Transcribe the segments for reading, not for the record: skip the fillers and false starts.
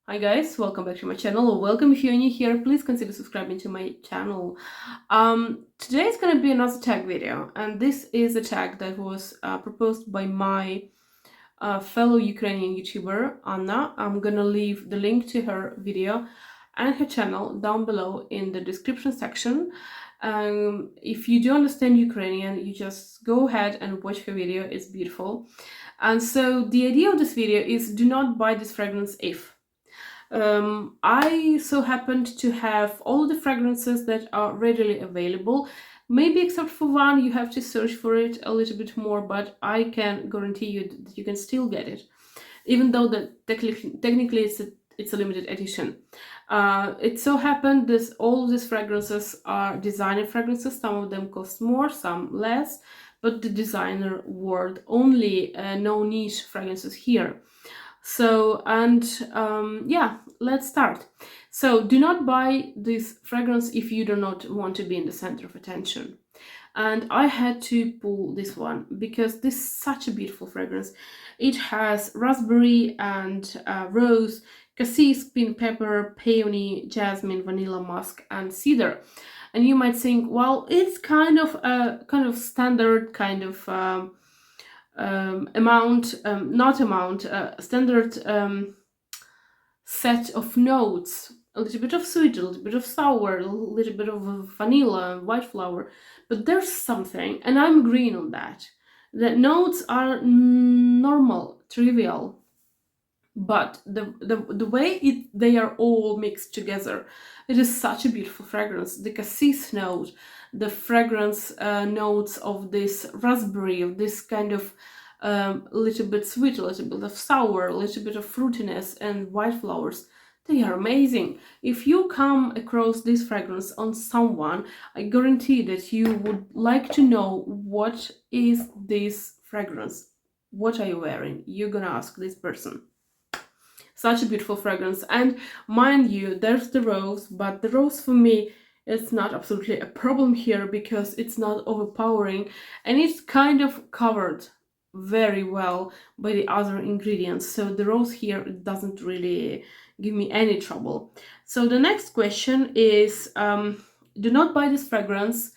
Hi guys, welcome back to my channel, or welcome if you're new here. Please consider subscribing to my channel. Today is gonna be another tag video, and this is a tag that was proposed by my fellow Ukrainian YouTuber Anna. I'm gonna leave the link to her video and her channel down below in the description section. If you do understand Ukrainian, you just go ahead and watch her video. It's beautiful. And so the idea of this video is do not buy this fragrance if. I so happened to have all the fragrances that are readily available. Maybe except for one, you have to search for it a little bit more, but I can guarantee you that you can still get it, even though technically it's a limited edition. It so happened that all of these fragrances are designer fragrances. Some of them cost more, some less, but the designer world only, no niche fragrances here. So, yeah, let's start. So do not buy this fragrance if you do not want to be in the center of attention. And I had to pull this one because this is such a beautiful fragrance. It has raspberry and rose, cassis, pink pepper, peony, jasmine, vanilla musk, and cedar. And you might think, well, it's kind of a standard kind of standard set of notes, a little bit of sweet, a little bit of sour, a little bit of vanilla, white flower, but there's something, and I'm agreeing on that. The notes are normal, trivial, but the way they are all mixed together, it is such a beautiful fragrance. The cassis note, the fragrance notes of this raspberry, of this kind of little bit sweet, a little bit of sour, a little bit of fruitiness, and white flowers, they are amazing. If you come across this fragrance on someone, I guarantee that you would like to know, what is this fragrance? What are you wearing? You're gonna ask this person. Such a beautiful fragrance. And mind you, there's the rose, but the rose for me, it's not absolutely a problem here because it's not overpowering, and it's kind of covered very well by the other ingredients. So the rose here doesn't really give me any trouble. So the next question is, do not buy this fragrance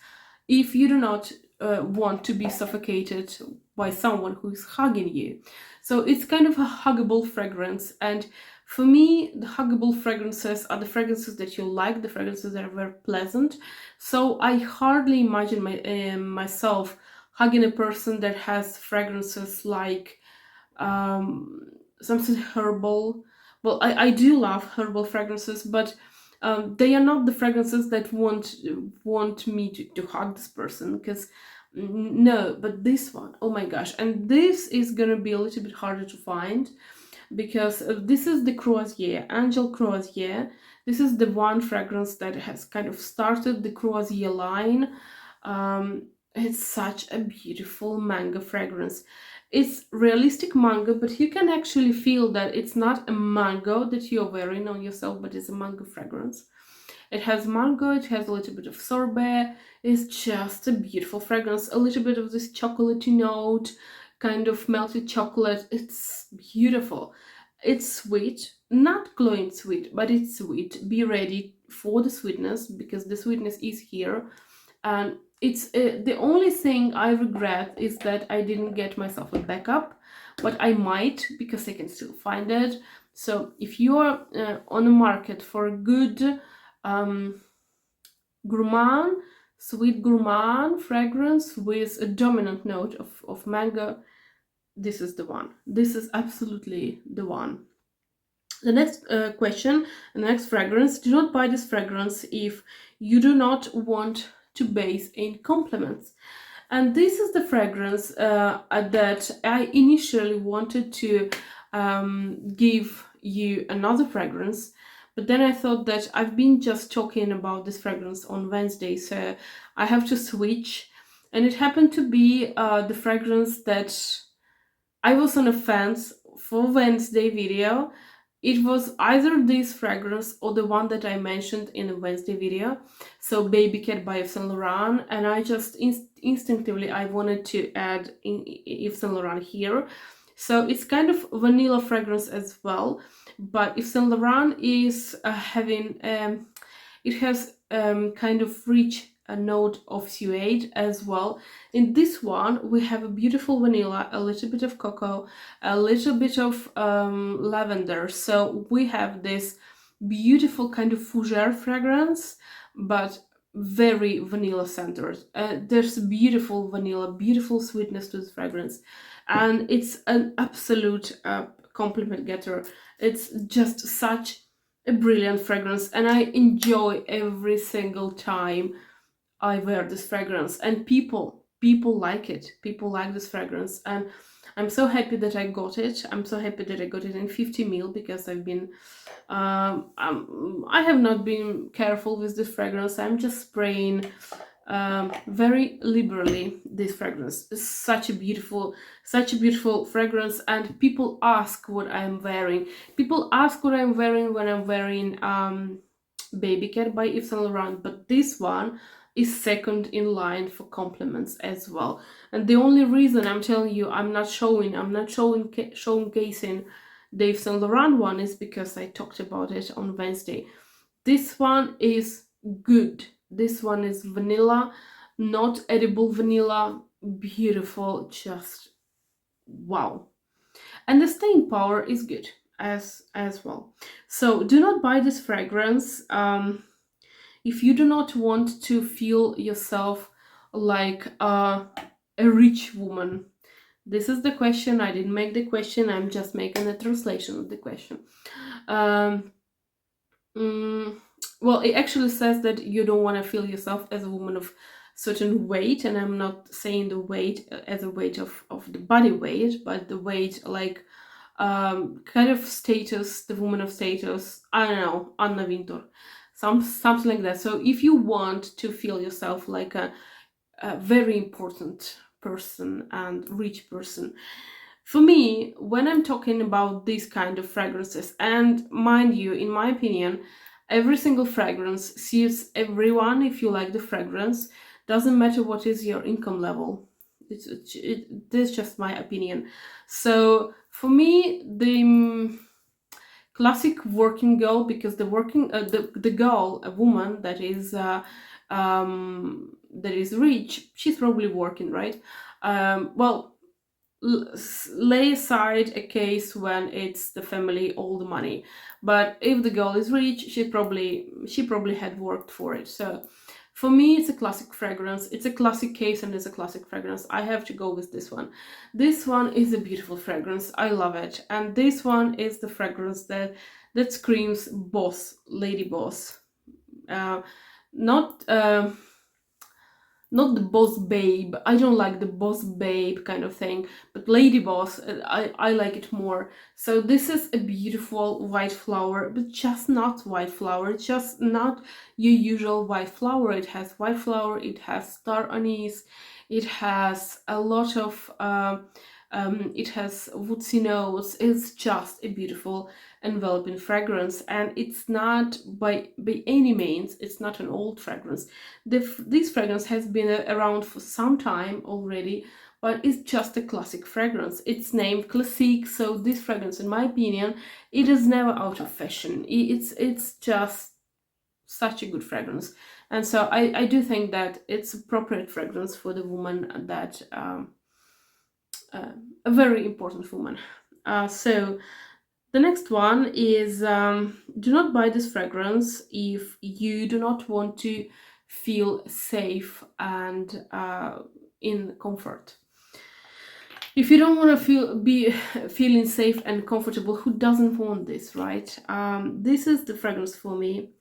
if you do not want to be suffocated by someone who is hugging you. So it's kind of a huggable fragrance, and for me, the huggable fragrances are the fragrances that you like, the fragrances that are very pleasant. So I hardly imagine myself hugging a person that has fragrances like something herbal. Well, I do love herbal fragrances, but they are not the fragrances that want me to hug this person, because no, but this one, oh my gosh. And this is gonna be a little bit harder to find because this is the Croisiere, Angel Croisiere. This is the one fragrance that has kind of started the Croisiere line. It's such a beautiful mango fragrance. It's realistic mango, but you can actually feel that it's not a mango that you're wearing on yourself, but it's a mango fragrance. It has mango, it has a little bit of sorbet. It's just a beautiful fragrance. A little bit of this chocolatey note, kind of melted chocolate. It's beautiful. It's sweet, not glowing sweet, but it's sweet. Be ready for the sweetness, because the sweetness is here. And it's the only thing I regret is that I didn't get myself a backup, but I might, because I can still find it. So if you're on the market for a good gourmand, sweet gourmand fragrance with a dominant note of mango, this is the one. This is absolutely the one. The next question, the next fragrance: do not buy this fragrance if you do not want to bathe in compliments. And this is the fragrance that I initially wanted to give you another fragrance, but then I thought that I've been just talking about this fragrance on Wednesday, so I have to switch. And it happened to be the fragrance that I was on a fence for Wednesday video. It was either this fragrance or the one that I mentioned in the Wednesday video, so Baby Cat by Yves Saint Laurent, and I just instinctively I wanted to add Yves Saint Laurent here. So it's kind of vanilla fragrance as well, but Yves Saint Laurent is having it has kind of rich a note of suede as well. In this one we have a beautiful vanilla, a little bit of cocoa, a little bit of lavender. So we have this beautiful kind of fougere fragrance, but very vanilla centered. There's beautiful vanilla, beautiful sweetness to this fragrance, and it's an absolute compliment getter. It's just such a brilliant fragrance, and I enjoy every single time I wear this fragrance, and people like it. People like this fragrance, and I'm so happy that I got it. I'm so happy that I got it in 50 ml, because I've been I have not been careful with this fragrance. I'm just spraying very liberally this fragrance. It's such a beautiful fragrance, and people ask what I'm wearing. People ask what I'm wearing when I'm wearing Baby Cat by Yves Saint Laurent, but this one is second in line for compliments as well. And the only reason I'm telling you I'm not showcasing the Yves Saint Laurent one is because I talked about it on Wednesday. This one is good. This one is vanilla, not edible vanilla, beautiful, just wow. And the staying power is good as well. So do not buy this fragrance if you do not want to feel yourself like a rich woman. This is the question. I didn't make the question. I'm just making a translation of the question. Well, it actually says that you don't want to feel yourself as a woman of certain weight, and I'm not saying the weight as a weight of the body weight, but the weight like kind of status, the woman of status. I don't know, Anna Wintour, something like that. So if you want to feel yourself like a very important person and rich person, for me, when I'm talking about these kind of fragrances, and mind you, in my opinion, every single fragrance suits everyone. If you like the fragrance, doesn't matter what is your income level. This is just my opinion. So for me, the classic working girl, because the working the girl, a woman that is rich, she's probably working, right? Well, lay aside a case when it's the family, all the money, but if the girl is rich, she probably had worked for it. So for me, it's a classic fragrance. It's a classic case and it's a classic fragrance. I have to go with this one. This one is a beautiful fragrance. I love it. And this one is the fragrance that screams boss, lady boss. Not the boss babe. I don't like the boss babe kind of thing, but lady boss, I like it more. So this is a beautiful white flower, but just not white flower, just not your usual white flower. It has white flower, it has star anise, it has a lot of it has woodsy notes. It's just a beautiful enveloping fragrance, and it's not by any means, it's not an old fragrance. This fragrance has been around for some time already, but it's just a classic fragrance. It's named Classique, so this fragrance, in my opinion, it is never out of fashion. It's just such a good fragrance, and so I do think that it's appropriate fragrance for the woman that a very important woman. So the next one is do not buy this fragrance if you do not want to feel safe and in comfort. If you don't want to be feeling safe and comfortable, who doesn't want this, right? This is the fragrance for me.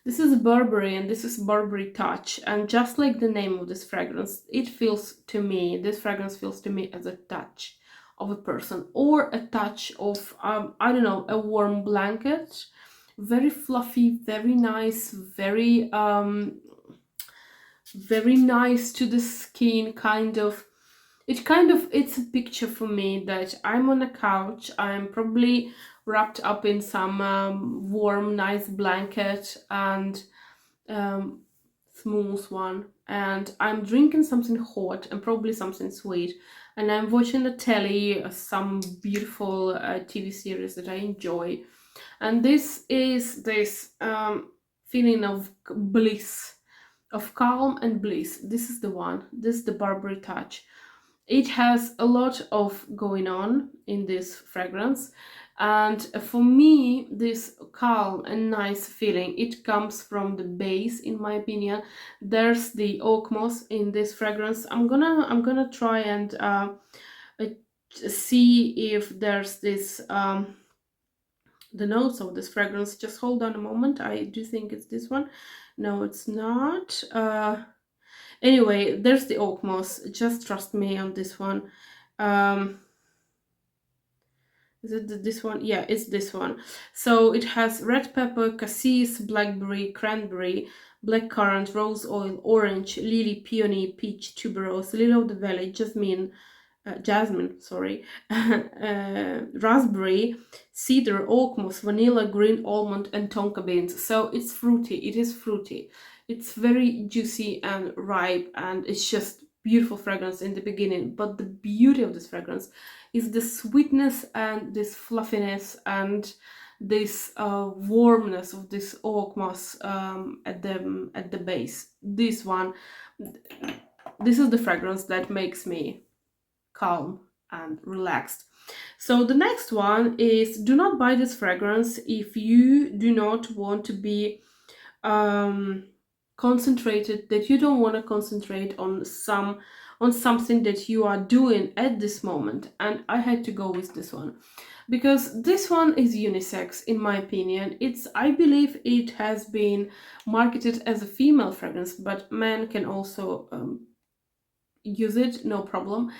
This is Burberry, and this is Burberry Touch. And just like the name of this fragrance, this fragrance feels to me as a touch of a person, or a touch of, I don't know, a warm blanket. Very fluffy, very nice, very nice to the skin, kind of. It's a picture for me that I'm on a couch, I'm probably wrapped up in some warm, nice blanket, and smooth one, and I'm drinking something hot and probably something sweet, and I'm watching the telly, some beautiful TV series that I enjoy, and this is this feeling of bliss, of calm and bliss. This is the one. This is the Burberry Touch. It has a lot of going on in this fragrance, and for me this calm and nice feeling, it comes from the base, in my opinion. There's the oak moss in this fragrance. I'm gonna try and see if there's this the notes of this fragrance. Just hold on a moment. I do think it's this one. No, it's not. Anyway, there's the oak moss. Just trust me on this one. Is it this one? Yeah, it's this one. So it has red pepper, cassis, blackberry, cranberry, blackcurrant, rose oil, orange, lily, peony, peach, tuberose, lily of the valley, jasmine, sorry, raspberry, cedar, oak moss, vanilla, green almond, and tonka beans. So it's fruity. It is fruity. It's very juicy and ripe, and it's just beautiful fragrance in the beginning. But the beauty of this fragrance is the sweetness and this fluffiness and this warmness of this oak moss at the base. This is the fragrance that makes me calm and relaxed. So the next one is, do not buy this fragrance if you do not want to be concentrated, that you don't want to concentrate on something that you are doing at this moment. And I had to go with this one because this one is unisex, in my opinion. I believe it has been marketed as a female fragrance, but men can also use it, no problem.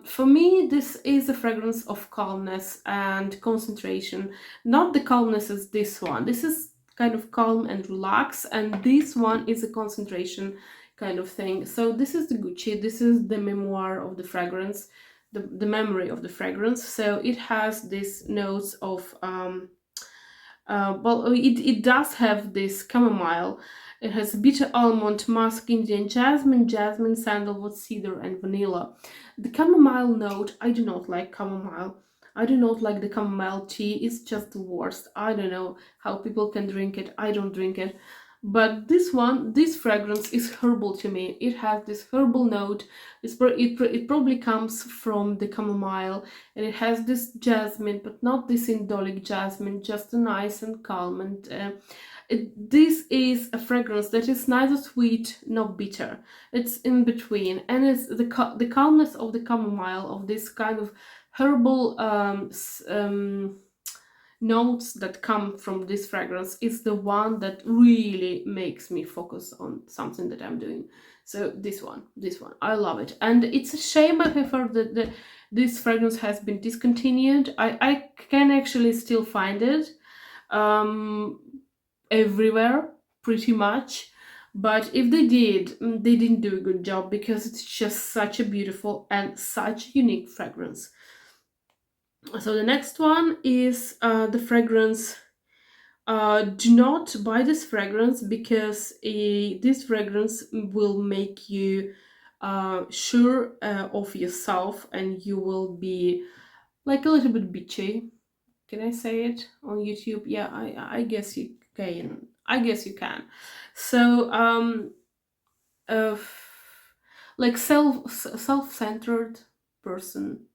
For me, this is a fragrance of calmness and concentration. Not the calmness as this one. This is kind of calm and relaxed, and this one is a concentration kind of thing. So this is the Gucci. This is the memoir of the fragrance, the memory of the fragrance. So it has these notes of well, it does have this chamomile. It has bitter almond, musk, Indian jasmine, sandalwood, cedar, and vanilla. The chamomile note, I do not like chamomile. I do not like the chamomile tea. It's just the worst. I don't know how people can drink it. I don't drink it. But this fragrance is herbal to me. It has this herbal note. It probably comes from the chamomile, and it has this jasmine, but not this indolic jasmine, just a nice and calm. And this is a fragrance that is neither sweet nor bitter. It's in between, and it's the calmness of the chamomile, of this kind of herbal notes that come from this fragrance, is the one that really makes me focus on something that I'm doing. So this one, I love it. And it's a shame, I prefer that this fragrance has been discontinued. I can actually still find it everywhere, pretty much. But if they did, they didn't do a good job, because it's just such a beautiful and such a unique fragrance. So the next one is the fragrance. Do not buy this fragrance, because this fragrance will make you sure of yourself, and you will be like a little bit bitchy. Can I say it on YouTube? Yeah, I guess you can. I guess you can. So like self-centered person.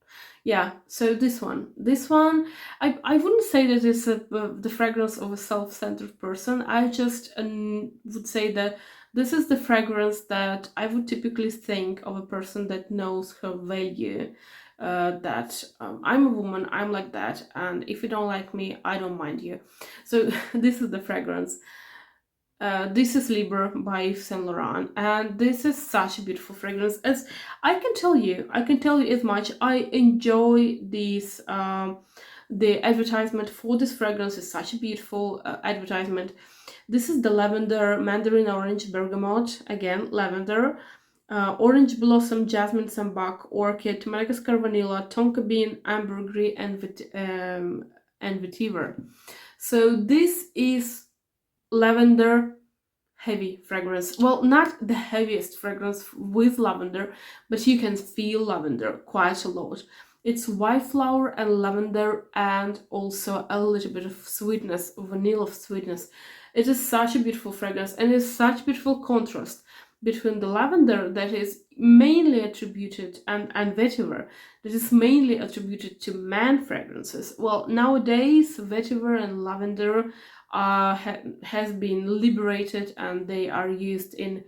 Yeah, so this one, I wouldn't say that it's the fragrance of a self-centered person. I just would say that this is the fragrance that I would typically think of a person that knows her value, that I'm a woman, I'm like that, and if you don't like me, I don't mind you. So this is the fragrance. This is Libre by Yves Saint Laurent, and this is such a beautiful fragrance. As I can tell you as much. I enjoy this. The advertisement for this fragrance is such a beautiful advertisement. This is the lavender, mandarin orange, bergamot, again lavender, orange blossom, jasmine, sambac, orchid, Madagascar vanilla, tonka bean, ambergris, and vetiver. So this is lavender, heavy fragrance. Well, not the heaviest fragrance with lavender, but you can feel lavender quite a lot. It's white flower and lavender, and also a little bit of sweetness, vanilla sweetness. It is such a beautiful fragrance, and it's such beautiful contrast between the lavender that is mainly attributed, and vetiver that is mainly attributed to man fragrances. Well, nowadays vetiver and lavender has been liberated, and they are used in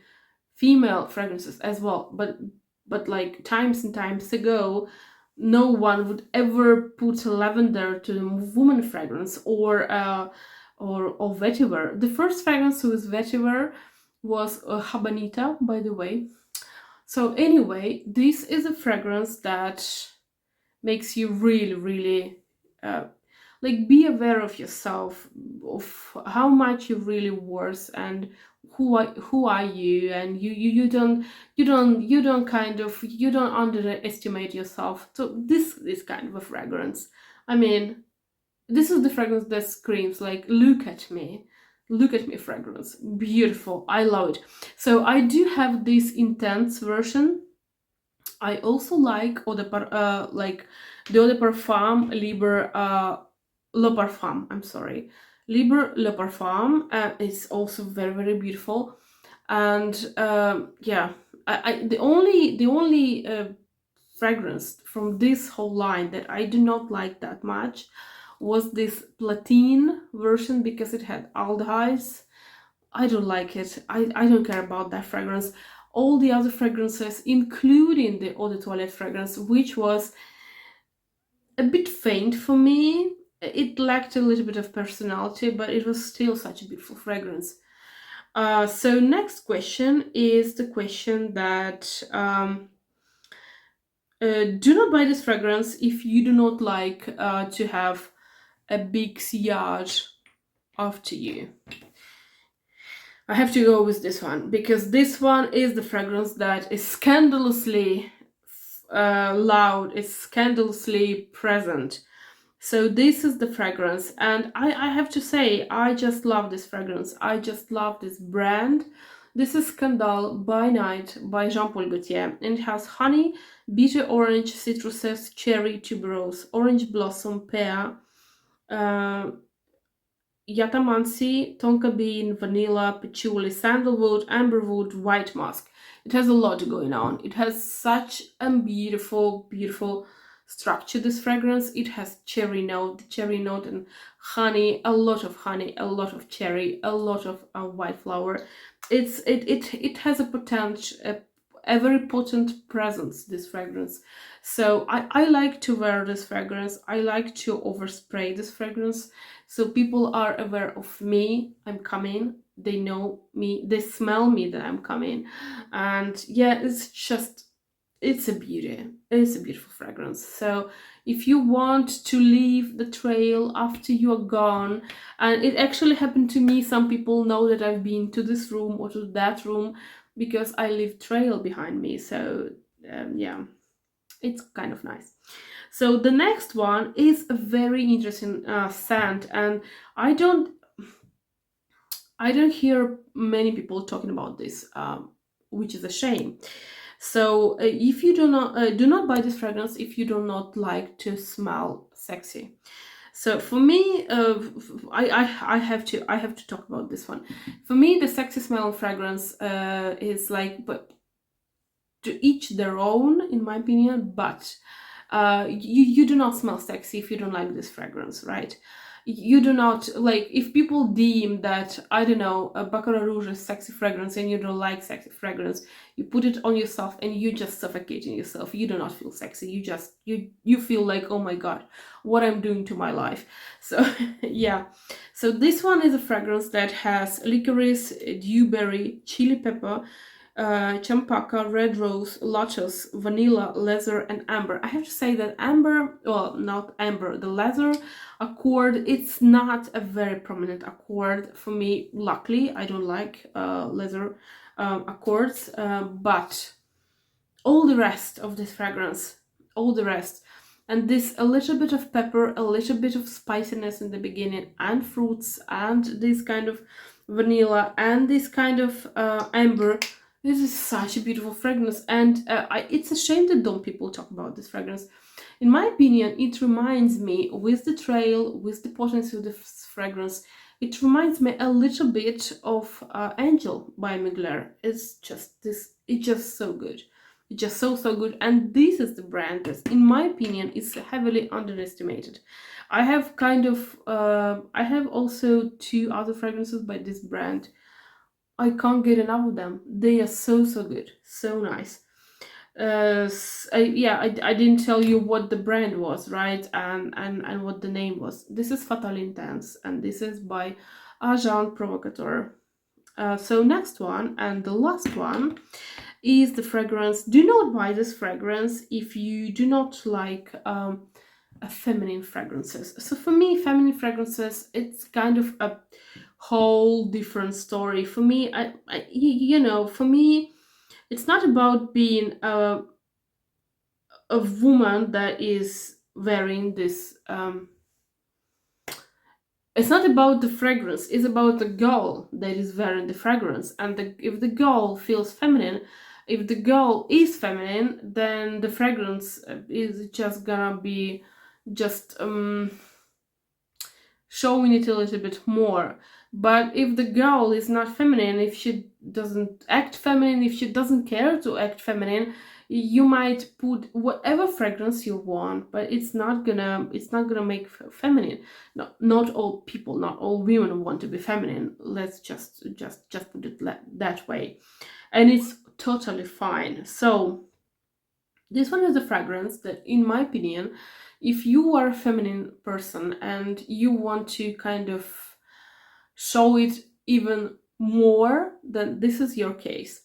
female fragrances as well. But like times and times ago, no one would ever put lavender to the woman fragrance, or vetiver. The first fragrance with vetiver was Habanita, by the way. So anyway, this is a fragrance that makes you really, really like be aware of yourself, of how much you're really worth, and who are you, and you don't kind of, you don't underestimate yourself. So this is kind of a fragrance. I mean, this is the fragrance that screams like, look at me fragrance. Beautiful, I love it. So I do have this intense version. I also like like the Eau de Parfum Libre Le Parfum. I'm sorry, Libre Le Parfum. It's also very, very beautiful. And yeah, the only fragrance from this whole line that I do not like that much was this Platine version, because it had aldehydes. I don't like it. I don't care about that fragrance. All the other fragrances, including the Eau de Toilette fragrance, which was a bit faint for me. It lacked a little bit of personality, but it was still such a beautiful fragrance. So next question is the question that do not buy this fragrance if you do not like to have a big sillage after you. I have to go with this one, because this one is the fragrance that is scandalously loud, it's scandalously present. So this is the fragrance, and I have to say, I just love this fragrance. I just love this brand. This is Scandal by Night by Jean-Paul Gaultier, and it has honey, bitter orange, citruses, cherry, tuberose, orange blossom, pear, Yatamansi, tonka bean, vanilla, patchouli, sandalwood, amberwood, white musk. It has a lot going on. It has such a beautiful, beautiful structure, this fragrance. It has cherry note, and honey, a lot of honey, a lot of cherry, a lot of white flower. It has a potential, a very potent presence, this fragrance. So I like to wear this fragrance. I like to overspray this fragrance, so people are aware of me. I'm coming. They know me. They smell me that I'm coming. And yeah, it's a beauty. It's a beautiful fragrance. So if you want to leave the trail after you're gone, and it actually happened to me, some people know that I've been to this room or to that room because I leave trail behind me. So yeah, it's kind of nice. So the next one is a very interesting scent, and I don't hear many people talking about this, which is a shame. So if you do not buy this fragrance if you do not like to smell sexy. So for me, I have to talk about this one. For me, the sexy smell fragrance is like, but to each their own, in my opinion. But you do not smell sexy if you don't like this fragrance, right? You do not like, if people deem that, I don't know, a Baccarat Rouge is sexy fragrance and you don't like sexy fragrance, you put it on yourself and you just suffocating yourself. You do not feel sexy. You just you feel like, oh my god, what I'm doing to my life. So yeah, so this one is a fragrance that has licorice, dewberry, chili pepper, champaca, red rose, lotus, vanilla, leather, and amber. I have to say that amber, well, not amber, the leather accord, it's not a very prominent accord for me. Luckily, I don't like leather accords, but all the rest of this fragrance, all the rest, and this a little bit of pepper, a little bit of spiciness in the beginning, and fruits, and this kind of vanilla and this kind of amber. This is such a beautiful fragrance, and it's a shame that don't people talk about this fragrance. In my opinion, it reminds me, with the trail, with the potency of the fragrance, it reminds me a little bit of Angel by Mugler. It's just this, it's just so good. It's just so good, and this is the brand that, in my opinion, is heavily underestimated. I have I have also 2 other fragrances by this brand. I can't get enough of them. They are so good, so nice. I didn't tell you what the brand was, right? And what the name was. This is Fatale Intense, and this is by Agent Provocateur. So next one, and the last one, is the fragrance. Do not buy this fragrance if you do not like feminine fragrances. So for me, feminine fragrances, it's kind of a whole different story. For me, for me, it's not about being a woman that is wearing this. It's not about the fragrance. It's about the girl that is wearing the fragrance. And if the girl feels feminine, if the girl is feminine, then the fragrance is just gonna be just showing it a little bit more. But if the girl is not feminine, if she doesn't act feminine, if she doesn't care to act feminine, you might put whatever fragrance you want, but it's not gonna make feminine. No, not all people, not all women want to be feminine. Let's just put it that way, and it's totally fine. So this one is a fragrance that, in my opinion, if you are a feminine person and you want to kind of show it even more, then this is your case.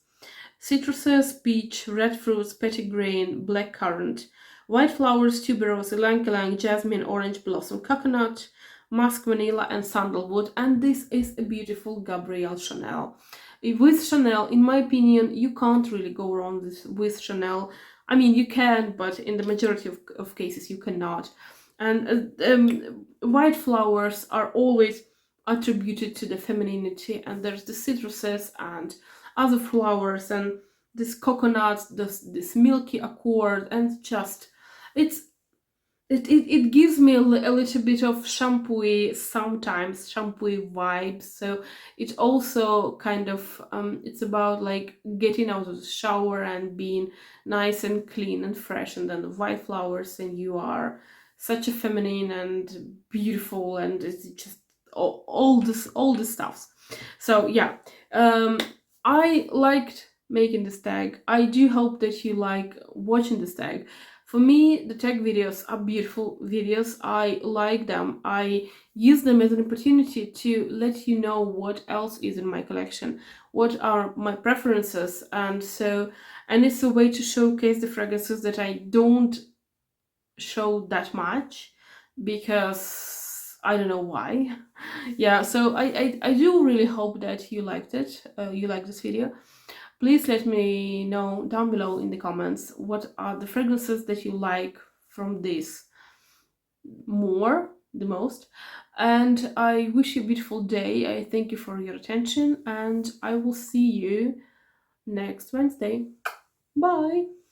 Citruses, peach, red fruits, petitgrain, blackcurrant, white flowers, tuberose, ylang-ylang, jasmine, orange blossom, coconut, musk, vanilla, and sandalwood. And this is a beautiful Gabrielle Chanel. With Chanel, in my opinion, you can't really go wrong with Chanel. I mean, you can, but in the majority of cases, you cannot. And white flowers are always attributed to the femininity, and there's the citruses and other flowers and this coconut, this milky accord, and just it gives me a little bit of sometimes shampooy vibes. So it also kind of it's about like getting out of the shower and being nice and clean and fresh, and then the white flowers, and you are such a feminine and beautiful, and it's just all this stuff. So yeah, I liked making this tag. I do hope that you like watching this tag. For me, the tag videos are beautiful videos. I like them. I use them as an opportunity to let you know what else is in my collection, what are my preferences, and it's a way to showcase the fragrances that I don't show that much, because I don't know why. Yeah, so I do really hope that you liked it, you liked this video. Please let me know down below in the comments what are the fragrances that you like from this the most. And I wish you a beautiful day. I thank you for your attention, and I will see you next Wednesday. Bye!